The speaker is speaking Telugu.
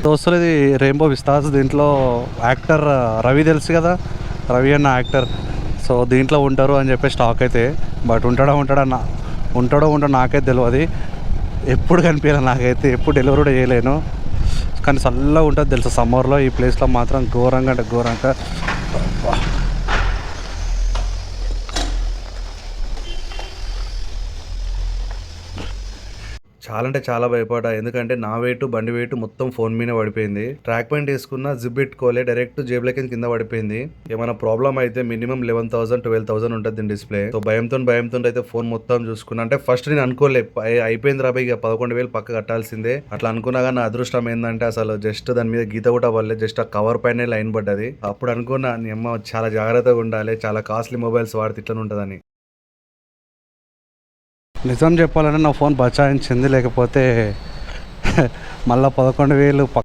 దోస్తులు ఇది రెయిన్బో విస్తాస్. దీంట్లో యాక్టర్ రవి తెలుసు కదా, రవి అన్న యాక్టర్. సో దీంట్లో ఉంటారు అని చెప్పి స్టాక్ అయితే, బట్ ఉంటాడో నాకైతే తెలియదు. ఎప్పుడు కనిపించాలి నాకైతే, ఎప్పుడు డెలివరీ కూడా చేయలేను. కానీ చల్లగా ఉంటుంది తెలుసు సమ్మర్లో. ఈ ప్లేస్లో మాత్రం ఘోరంగా అంటే ఘోరంగా. చాలా అంటే చాలా భయపడ్డా, ఎందుకంటే నా వెయిట్ బండి వెయిట్ మొత్తం ఫోన్ మీద పడిపోయింది. ట్రాక్ పాయింట్ వేసుకున్న, జిప్ పెట్టుకోలే, డైరెక్ట్ జేబులకి కింద పడిపోయింది. ఏమైనా ప్రాబ్లం అయితే మినిమం 11,000 12,000 ఉంటుంది డిస్ప్లే. సో భయంతో అయితే ఫోన్ మొత్తం చూసుకున్నా. అంటే ఫస్ట్ నేను అనుకోలే అయిపోయింది రాబోయ్, ఇక 11,000 పక్క కట్టాల్సిందే అట్లా అనుకున్నా. కానీ నా అదృష్టం ఏంటంటే అసలు జస్ట్ దాని మీద గీత కూడా పడలేదు, జస్ట్ ఆ కవర్ పైన లైన్ పడ్డది. అప్పుడు అనుకున్నా నీ అమ్మ చాలా జాగ్రత్తగా ఉండాలి, చాలా కాస్ట్లీ మొబైల్స్ వాడితే ఇట్లా ఉంటుందని. నిజం చెప్పాలంటే నా ఫోన్ బచాయించింది, లేకపోతే మళ్ళీ 11,000